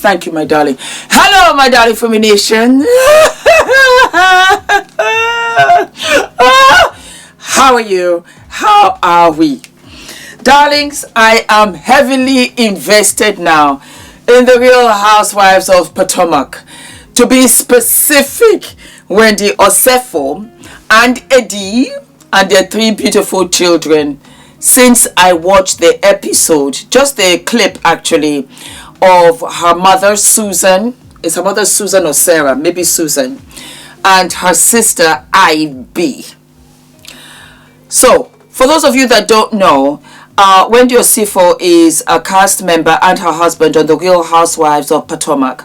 Thank you, my darling. Hello, my darling Fumi Nation. How are you? How are we? Darlings, I am heavily invested now in the Real Housewives of Potomac. To be specific, Wendy Osefo and Eddie and their 3 beautiful children. Since I watched the episode, just the clip actually, of her mother Susan, is her mother Susan or Sarah? Maybe Susan, and her sister Ivy. So, for those of you that don't know, Wendy Osefo is a cast member and her husband on the Real Housewives of Potomac.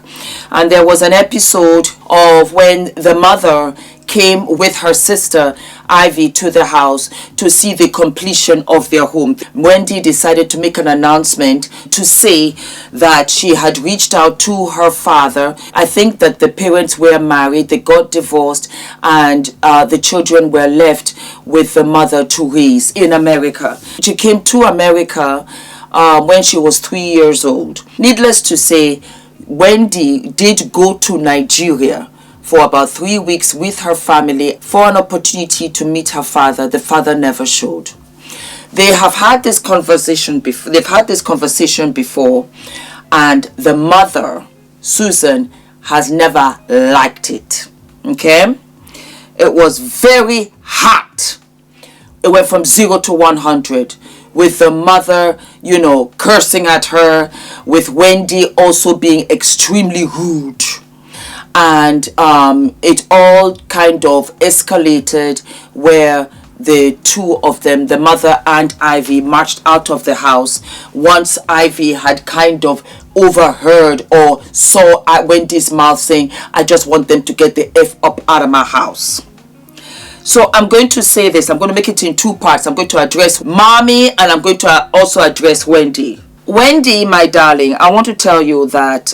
And there was an episode of when the mother came with her sister Ivy to the house to see the completion of their home. Wendy decided to make an announcement to say that she had reached out to her father. I think that the parents were married, they got divorced, and the children were left with the mother to raise in America. She came to America when she was 3 years old. Needless to say, Wendy did go to Nigeria for about 3 weeks with her family for an opportunity to meet her father. The father never showed. They have had this conversation before. They've had this conversation before, and the mother, Susan, has never liked it. Okay? It was very hot. It went from 0 to 100. With the mother, you know, cursing at her, with Wendy also being extremely rude. And it all kind of escalated where the two of them, the mother and Ivy, marched out of the house once Ivy had kind of overheard or saw Wendy's mouth saying, "I just want them to get the F up out of my house." So I'm going to say this. I'm going to make it in 2 parts. I'm going to address Mommy and I'm going to also address Wendy. Wendy, my darling, I want to tell you that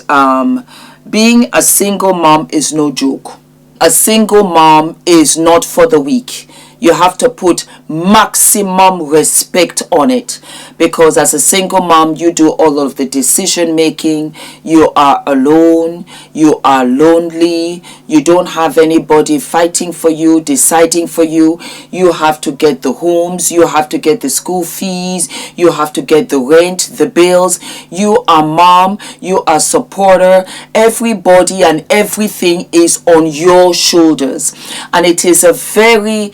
being a single mom is no joke. A single mom is not for the weak. You have to put maximum respect on it, because as a single mom, you do all of the decision making. You are alone. You are lonely. You don't have anybody fighting for you, deciding for you. You have to get the homes. You have to get the school fees. You have to get the rent, the bills. You are mom. You are supporter. Everybody and everything is on your shoulders. And it is a very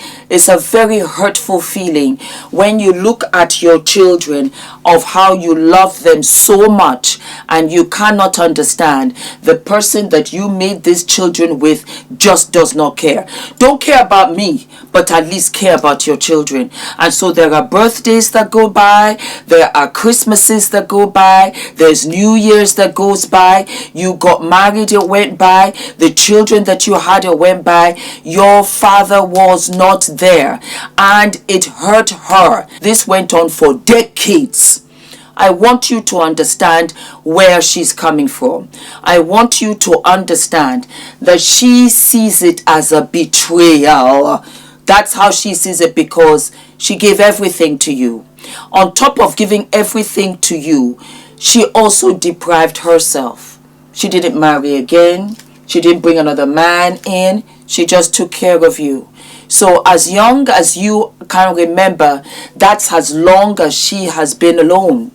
hurtful feeling when you look at your children of how you love them so much and you cannot understand the person that you made these children with just does not care. Don't care about me, but at least care about your children. And so there are birthdays that go by, there are Christmases that go by, there's New Year's that goes by, you got married, it went by, the children that you had, it went by, your father was not there, and it hurt her. This went on for decades. I want you to understand where she's coming from. I want you to understand that she sees it as a betrayal. That's how she sees it, because she gave everything to you. On top of giving everything to you, she also deprived herself. She didn't marry again. She didn't bring another man in. She just took care of you. So as young as you can remember, that's as long as she has been alone.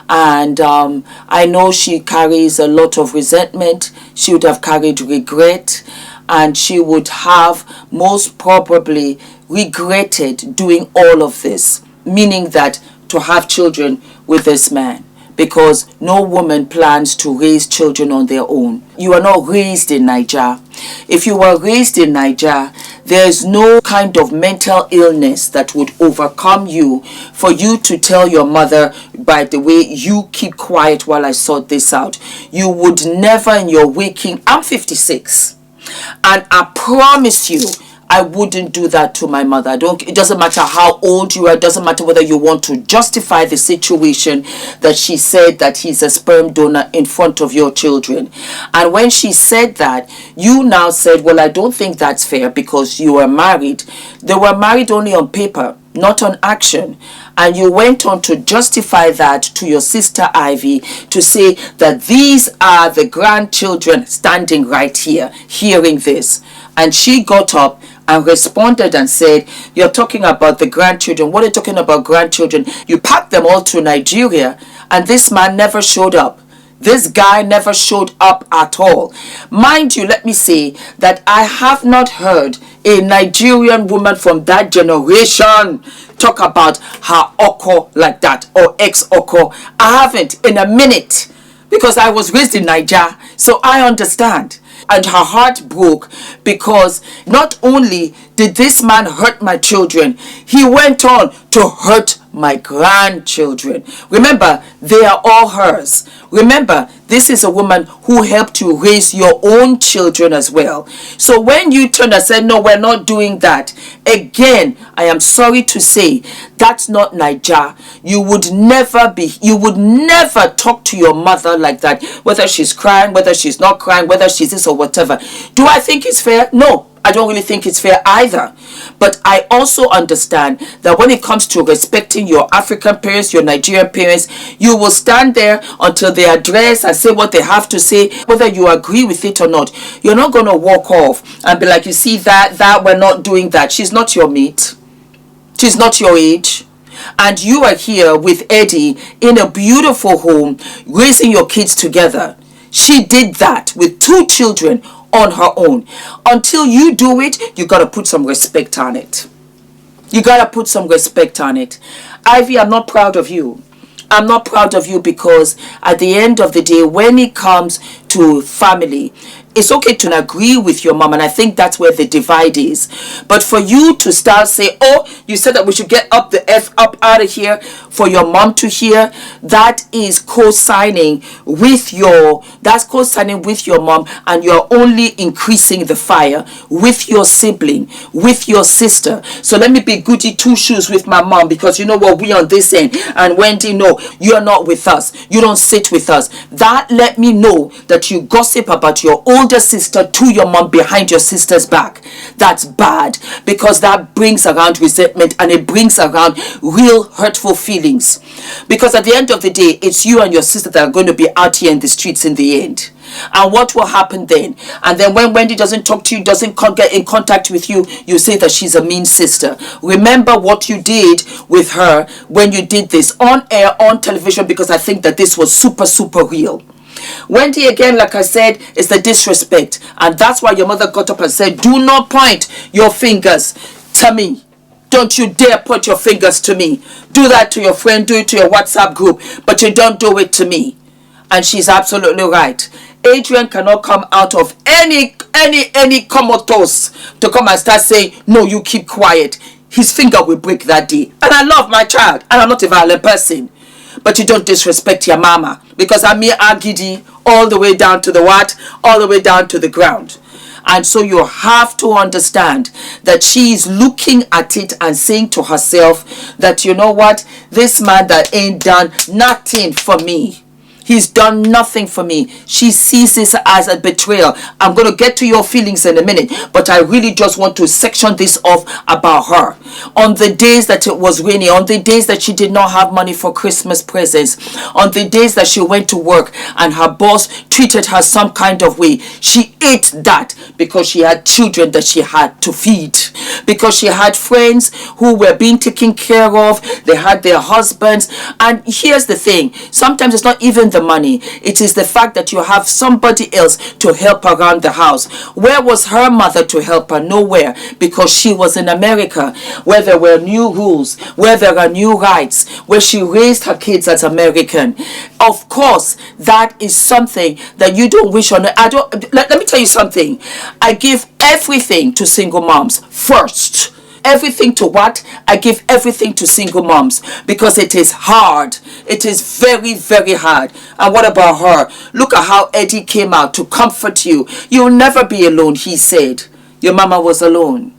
And I know she carries a lot of resentment. She would have carried regret. And she would have most probably regretted doing all of this. Meaning that to have children with this man. Because no woman plans to raise children on their own. You are not raised in Nigeria. If you were raised in Nigeria, there is no kind of mental illness that would overcome you for you to tell your mother, by the way, you keep quiet while I sort this out. You would never in your waking, I'm 56, and I promise you, I wouldn't do that to my mother. It doesn't matter how old you are. It doesn't matter whether you want to justify the situation that she said that he's a sperm donor in front of your children. And when she said that, you now said, well, I don't think that's fair because you are married. They were married only on paper. not on action. And you went on to justify that to your sister Ivy, to say that these are the grandchildren standing right here, hearing this. And she got up and responded and said, you're talking about the grandchildren. What are you talking about grandchildren? You packed them all to Nigeria, and this man never showed up. This guy never showed up at all. Mind you, let me say that I have not heard a Nigerian woman from that generation talk about her Oko like that, or ex-Oko. I haven't in a minute, because I was raised in Niger, so I understand. And her heart broke because not only did this man hurt my children, he went on to hurt my grandchildren. Remember, they are all hers. Remember, this is a woman who helped you raise your own children as well. So when you turned and said, no, we're not doing that, again, I am sorry to say, that's not Niger. You would never talk to your mother like that, whether she's crying, whether she's not crying, whether she's this or whatever. Do I think it's fair? No. I don't really think it's fair either. But I also understand that when it comes to respecting your African parents, your Nigerian parents, you will stand there until they address and say what they have to say, whether you agree with it or not. You're not going to walk off and be like, you see that we're not doing that. She's not your mate. She's not your age. And you are here with Eddie in a beautiful home, raising your kids together. She did that with 2 children on her own. Until you do it, you got to put some respect on it. You got to put some respect on it. Ivy, I'm not proud of you. I'm not proud of you because at the end of the day, when it comes to family, it's okay to agree with your mom, and I think that's where the divide is. But for you to start say, oh, you said that we should get up the F up out of here, for your mom to hear, that is co-signing with your mom, and you're only increasing the fire with your sibling, with your sister. So let me be goody two shoes with my mom, because you know what, we on this end, and Wendy, no, you're not with us, you don't sit with us. That let me know that you gossip about your older sister to your mom behind your sister's back. That's bad, because that brings around resentment, and it brings around real hurtful feelings. Because at the end of the day, it's you and your sister that are going to be out here in the streets in the end. And what will happen then? And then when Wendy doesn't talk to you, doesn't get in contact with you, you say that she's a mean sister. Remember what you did with her when you did this on air, on television, because I think that this was super, super real. Wendy, again, like I said, is the disrespect. And that's why your mother got up and said, do not point your fingers to me. Don't you dare point your fingers to me. Do that to your friend, do it to your WhatsApp group, but you don't do it to me. And she's absolutely right. Adrian cannot come out of any comatose to come and start saying, no, you keep quiet. His finger will break that day. And I love my child, and I'm not a violent person. But you don't disrespect your mama, because I'm mere agidi all the way down to the what? All the way down to the ground. And so you have to understand that she is looking at it and saying to herself that, you know what, this man that ain't done nothing for me. He's done nothing for me. She sees this as a betrayal. I'm going to get to your feelings in a minute, but I really just want to section this off about her. On the days that it was rainy, on the days that she did not have money for Christmas presents, on the days that she went to work and her boss treated her some kind of way, she ate that because she had children that she had to feed, because she had friends who were being taken care of. They had their husbands. And here's the thing, sometimes it's not even the money, it is the fact that you have somebody else to help around the house. Where was her mother to help her? Nowhere, because she was in America, where there were new rules, where there are new rights, where she raised her kids as American. Of course, that is something that you don't wish on. Let me tell you something. I give everything to single moms first. Everything to what? I give everything to single moms, because it is hard. It is very, very hard. And what about her? Look at how Eddie came out to comfort you. You'll never be alone, he said. Your mama was alone.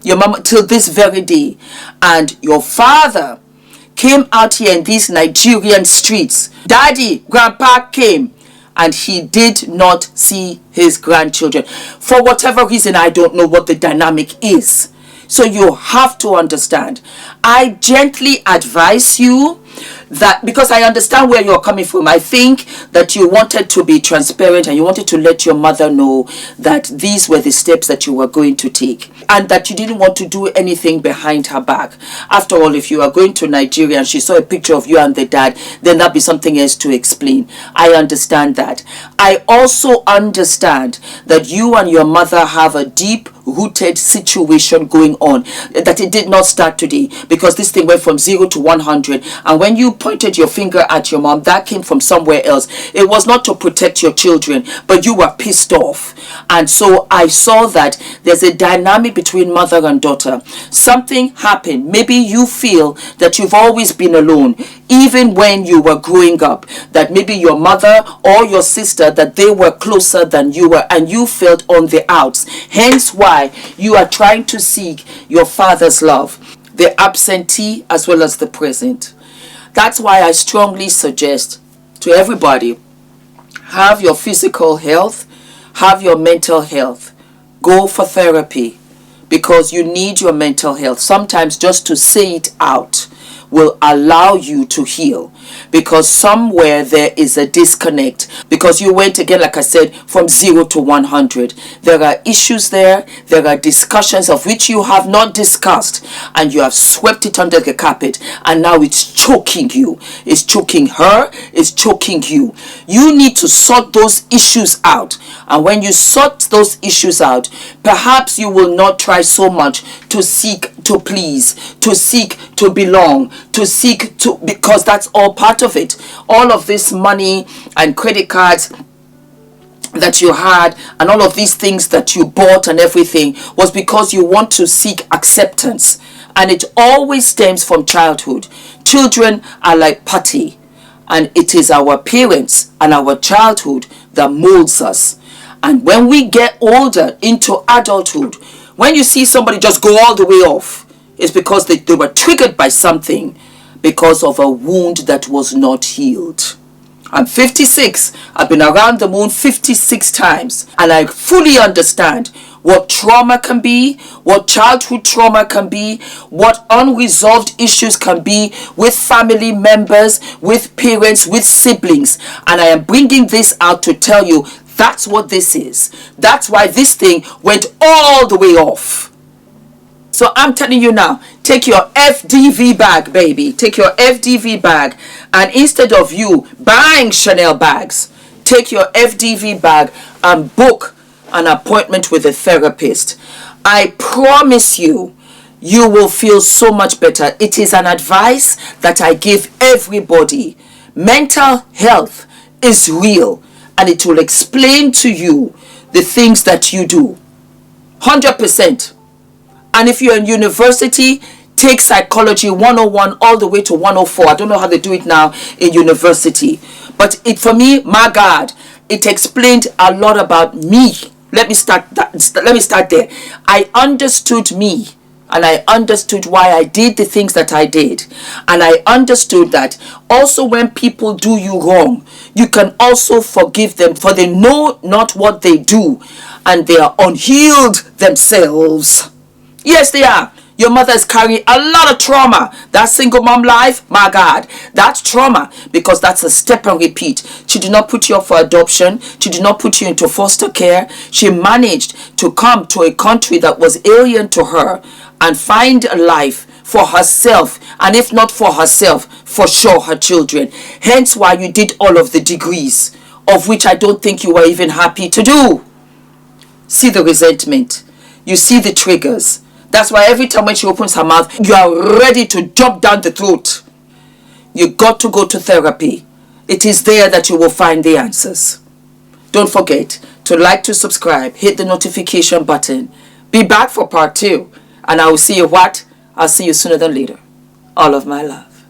Your mama till this very day. And your father came out here in these Nigerian streets. Daddy, grandpa came, and he did not see his grandchildren. For whatever reason, I don't know what the dynamic is. So you have to understand. I gently advise you that, because I understand where you're coming from. I think that you wanted to be transparent and you wanted to let your mother know that these were the steps that you were going to take, and that you didn't want to do anything behind her back. After all, if you are going to Nigeria and she saw a picture of you and the dad, then that'd be something else to explain. I understand that. I also understand that you and your mother have a deep rooted situation going on, that it did not start today, because this thing went from 0 to 100, and when you pointed your finger at your mom, that came from somewhere else. It was not to protect your children, but you were pissed off. And so I saw that there's a dynamic between mother and daughter. Something happened. Maybe you feel that you've always been alone, even when you were growing up, that maybe your mother or your sister, that they were closer than you were, and you felt on the outs. Hence why you are trying to seek your father's love, the absentee as well as the present. That's why I strongly suggest to everybody, have your physical health, have your mental health. Go for therapy, because you need your mental health. Sometimes just to say it out will allow you to heal, because somewhere there is a disconnect, because you went, again, like I said, from 0 to 100. There are issues there are discussions of which you have not discussed, and you have swept it under the carpet, and now it's choking you, it's choking her, it's choking you. You need to sort those issues out, and when you sort those issues out, perhaps you will not try so much to seek to please, to seek to belong, to seek to, because that's all part of it. All of this money and credit cards that you had and all of these things that you bought and everything was because you want to seek acceptance, and it always stems from childhood. Children are like putty, and it is our parents and our childhood that molds us. And when we get older into adulthood, when you see somebody just go all the way off, it's because they were triggered by something, because of a wound that was not healed. I'm 56. I've been around the moon 56 times, and I fully understand what trauma can be, what childhood trauma can be, what unresolved issues can be with family members, with parents, with siblings. And I am bringing this out to tell you that's what this is. That's why this thing went all the way off. So I'm telling you now, take your FDV bag, baby. Take your FDV bag, and instead of you buying Chanel bags, take your FDV bag and book an appointment with a therapist. I promise you, you will feel so much better. It is an advice that I give everybody. Mental health is real, and it will explain to you the things that you do. 100%. And if you're in university, take psychology 101 all the way to 104. I don't know how they do it now in university. But it, for me, my God, it explained a lot about me. Let me start there. I understood me, and I understood why I did the things that I did. And I understood that also when people do you wrong, you can also forgive them, for they know not what they do, and they are unhealed themselves. Yes, they are. Your mother is carrying a lot of trauma. That single mom life, my God, that's trauma, because that's a step and repeat. She did not put you up for adoption. She did not put you into foster care. She managed to come to a country that was alien to her and find a life for herself, and if not for herself, for sure her children. Hence why you did all of the degrees, of which I don't think you were even happy to do. See the resentment. You see the triggers. That's why every time when she opens her mouth, you are ready to jump down the throat. You got to go to therapy. It is there that you will find the answers. Don't forget to like, to subscribe, hit the notification button. Be back for part 2. And I will see you what? I'll see you sooner than later. All of my love.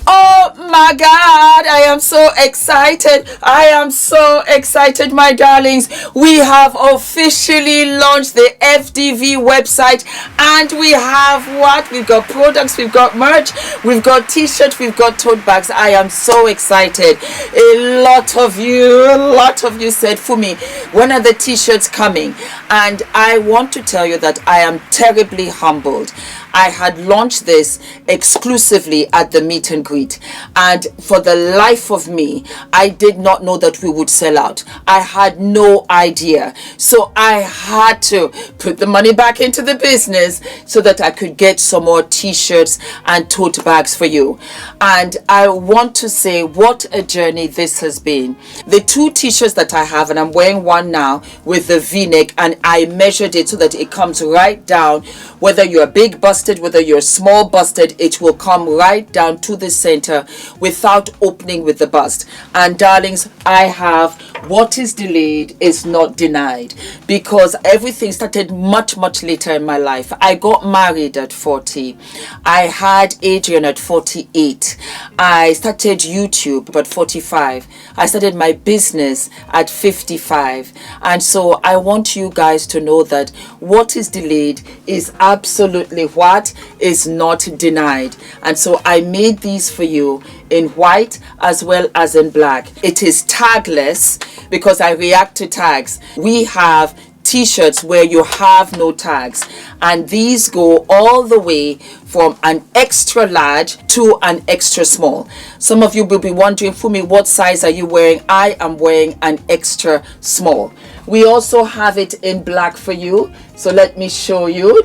Oh, my God, I am so excited. I am so excited, my darlings. We have officially launched the FDV website, and we have what? We've got products, we've got merch, we've got t-shirts, we've got tote bags. I am so excited. A lot of you said, Fumi, when are the t-shirts coming? And I want to tell you that I am terribly humbled. I had launched this exclusively at the meet and greet, and for the life of me, I did not know that we would sell out. I had no idea. So I had to put the money back into the business so that I could get some more t-shirts and tote bags for you. And I want to say what a journey this has been. The 2 t-shirts that I have, and I'm wearing one now with the v-neck, and I measured it so that it comes right down. Whether you're big busted, whether you're small busted, it will come right down to the center without opening with the bust. And darlings, I have what is delayed is not denied, because everything started much later in my life. I got married at 40. I had Adrian at 48. I started YouTube at 45. I started my business at 55. And so I want you guys to know that what is delayed is absolutely what is not denied. And so I made these for you in white as well as in black. It is tagless because I react to tags. We have t-shirts where you have no tags, and these go all the way from an extra large to an extra small. Some of you will be wondering, Fumi, what size are you wearing? I am wearing an extra small. We also have it in black for you, so let me show you.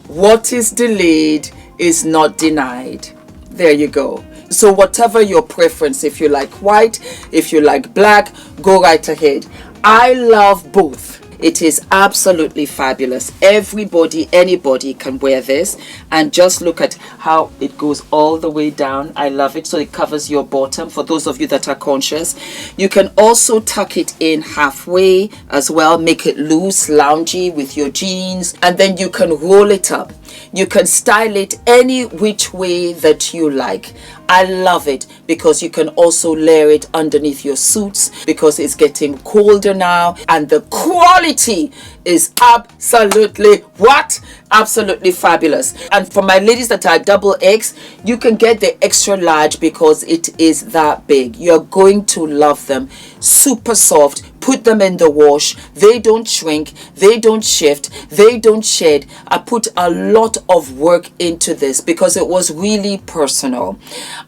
What is delayed is not denied. There you go. So whatever your preference, if you like white, if you like black, go right ahead. I love both. It is absolutely fabulous. Everybody, anybody can wear this, and just look at how it goes all the way down. I love it. So it covers your bottom for those of you that are conscious. You can also tuck it in halfway as well, make it loose, loungy with your jeans, and then you can roll it up. You can style it any which way that you like. I love it because you can also layer it underneath your suits because it's getting colder now, and the quality is absolutely what? Absolutely fabulous. And for my ladies that are double X, you can get the extra large because it is that big. You're going to love them. Super soft. Put them in the wash. They don't shrink. They don't shift. They don't shed. I put a lot of work into this because it was really personal.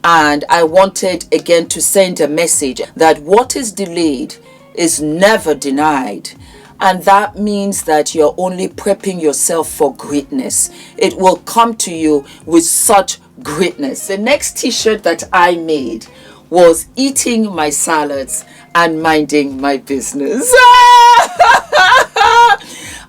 And I wanted again to send a message that what is delayed is never denied. And that means that you're only prepping yourself for greatness. It will come to you with such greatness. The next t-shirt that I made was eating my salads and minding my business.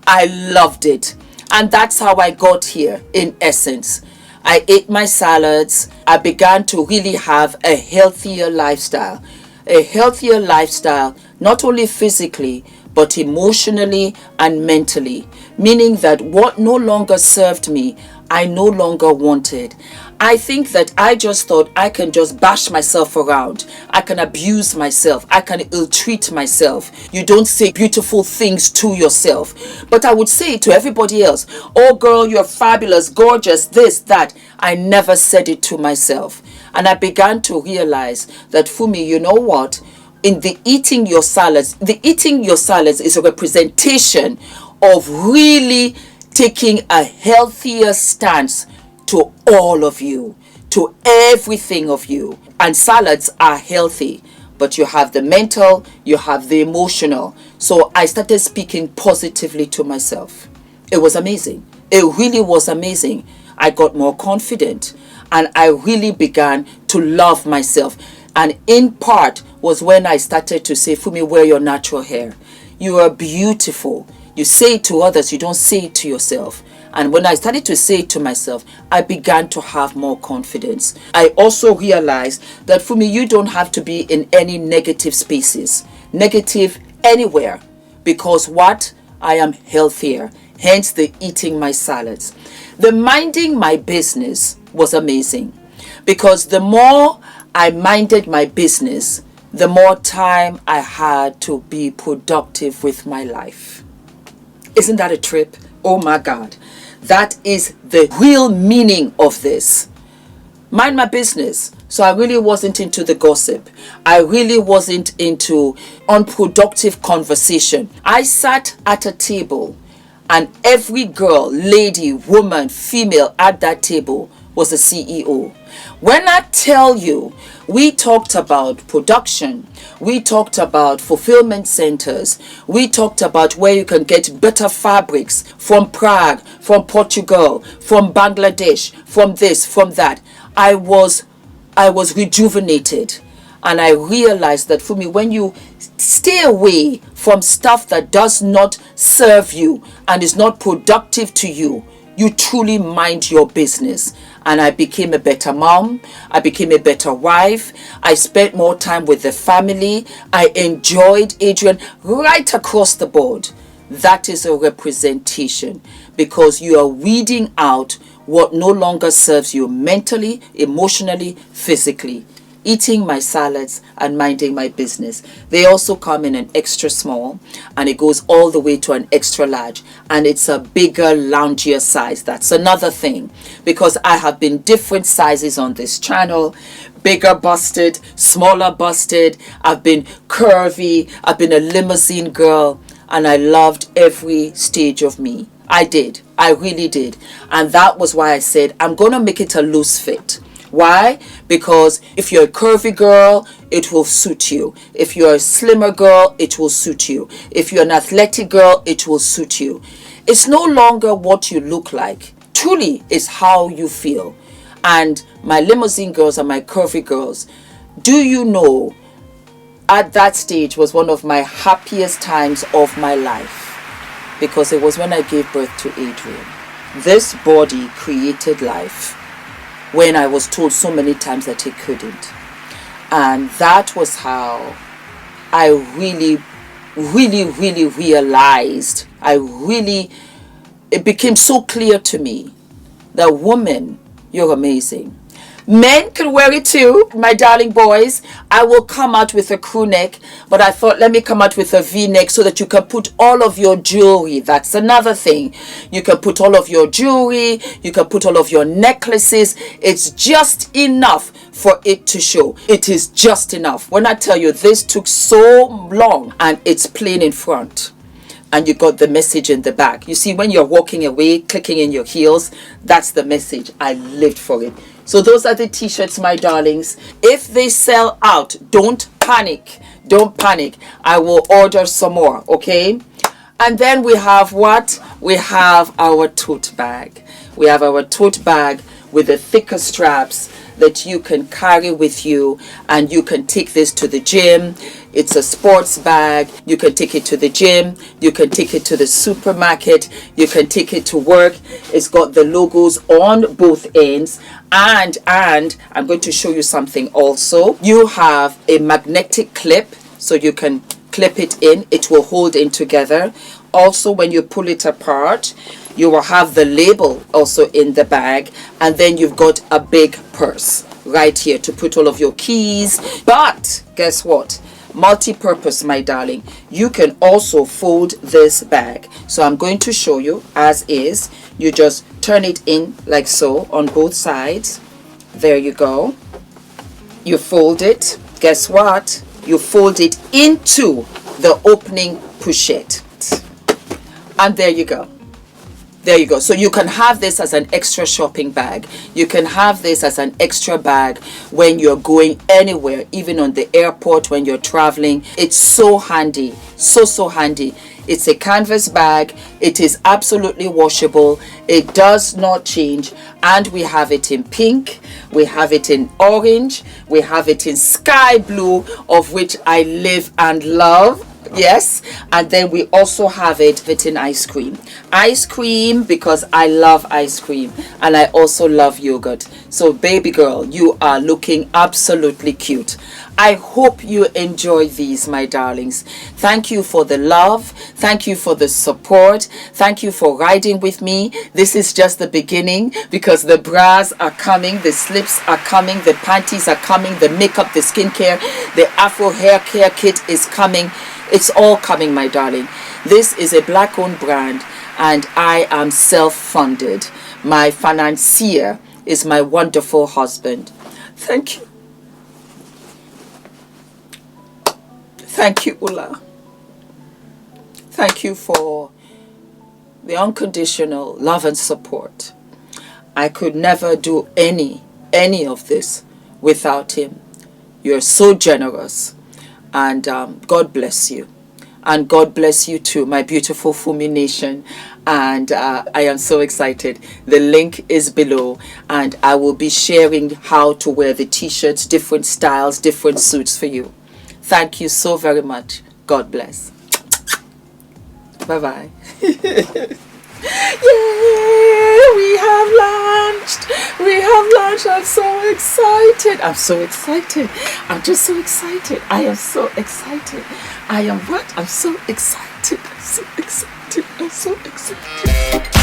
I loved it. And that's how I got here, in essence. I ate my salads. I began to really have a healthier lifestyle. A healthier lifestyle, not only physically, but emotionally and mentally. Meaning that what no longer served me, I no longer wanted. I think that I just thought I can just bash myself around. I can abuse myself. I can ill-treat myself. You don't say beautiful things to yourself. But I would say it to everybody else. Oh girl, you're fabulous, gorgeous, this, that. I never said it to myself. And I began to realize that, Fumi, you know what? In the eating your salads is a representation of really taking a healthier stance to all of you, to everything of you. And salads are healthy, but you have the mental, you have the emotional. So I started speaking positively to myself. It was amazing. It really was amazing. I got more confident and I really began to love myself. And in part was when I started to say, Fumi, wear your natural hair. You are beautiful. You say it to others, you don't say it to yourself. And when I started to say it to myself, I began to have more confidence. I also realized that, Fumi, you don't have to be in any negative spaces, negative anywhere, because what? I am healthier. Hence the eating my salads. The minding my business was amazing. because the more I minded my business, the more time I had to be productive with my life. Isn't that a trip? Oh my God. That is the real meaning of this. Mind my business. So I really wasn't into the gossip. I really wasn't into unproductive conversation. I sat at a table and every girl, lady, woman, female at that table was a CEO. When I tell you, we talked about production, we talked about fulfillment centers, we talked about where you can get better fabrics from Prague, from Portugal, from Bangladesh, from this, from that. I was rejuvenated, and I realized that for me, when you stay away from stuff that does not serve you and is not productive to you, you truly mind your business. And I became a better mom. I became a better wife. I spent more time with the family. I enjoyed Adrian right across the board. That is a representation, because you are weeding out what no longer serves you mentally, emotionally, physically. Eating my salads and minding my business. They also come in an extra small, and it goes all the way to an extra large, and it's a bigger, loungier size. That's another thing, because I have been different sizes on this channel. Bigger busted, smaller busted. I've been curvy. I've been a limousine girl, and I loved every stage of me. I did. I really did. And that was why I said I'm going to make it a loose fit. Why? Because if you're a curvy girl, it will suit you. If you're a slimmer girl, it will suit you. If you're an athletic girl, it will suit you. It's no longer what you look like. Truly, it's how you feel. And my limousine girls and my curvy girls, do you know, at that stage was one of my happiest times of my life, because it was when I gave birth to Adrian. This body created life when I was told so many times that it couldn't. And that was how I really realized, it became so clear to me that, woman, you're amazing. Men can wear it too, my darling boys. I will come out with a crew neck, but I thought, let me come out with a V-neck so that you can put all of your jewelry. That's another thing. You can put all of your jewelry, you can put all of your necklaces. It's just enough for it to show. It is just enough. When I tell you, this took so long, and it's plain in front, and you got the message in the back. You see, when you're walking away, clicking in your heels, that's the message. I lived for it. So those are the t-shirts, my darlings. If they sell out, don't panic. Don't panic. I will order some more, okay? And then we have what? We have our tote bag. We have our tote bag with the thicker straps that you can carry with you, and you can take this to the gym. It's a sports bag. You can take it to the gym. You can take it to the supermarket. You can take it to work. It's got the logos on both ends. And I'm going to show you something also. You have a magnetic clip, so you can clip it in. It will hold in together. Also, when you pull it apart, you will have the label also in the bag, and then you've got a big purse right here to put all of your keys. But guess what? Multi-purpose, my darling. You can also fold this bag. So I'm going to show you as is. You just turn it in like so on both sides. There you go. You fold it. Guess what? You fold it into the opening pochette. And there you go. There you go. So you can have this as an extra shopping bag. You can have this as an extra bag when you're going anywhere, even on the airport, when you're traveling. It's so handy. So handy. It's a canvas bag. It is absolutely washable. It does not change. And we have it in pink. We have it in orange. We have it in sky blue, of which I live and love. Yes, and then we also have it in ice cream. Ice cream because I love ice cream and I also love yogurt. So baby girl, you are looking absolutely cute. I hope you enjoy these, my darlings. Thank you for the love. Thank you for the support. Thank you for riding with me. This is just the beginning because the bras are coming, the slips are coming, the panties are coming, the makeup, the skincare, the Afro hair care kit is coming. It's all coming, my darling. This is a black-owned brand and I am self-funded. My financier is my wonderful husband. Thank you. Thank you, Ula. Thank you for the unconditional love and support. I could never do any of this without him. You're so generous. And God bless you. And God bless you too, my beautiful Fumi Nation. And I am so excited. The link is below. And I will be sharing how to wear the t-shirts, different styles, different suits for you. Thank you so very much. God bless. Bye-bye. Yay! We have launched. We have launched. I'm so excited. I'm so excited. I'm just so excited. I am so excited. I am what? I'm so excited. I'm so excited. I'm so excited.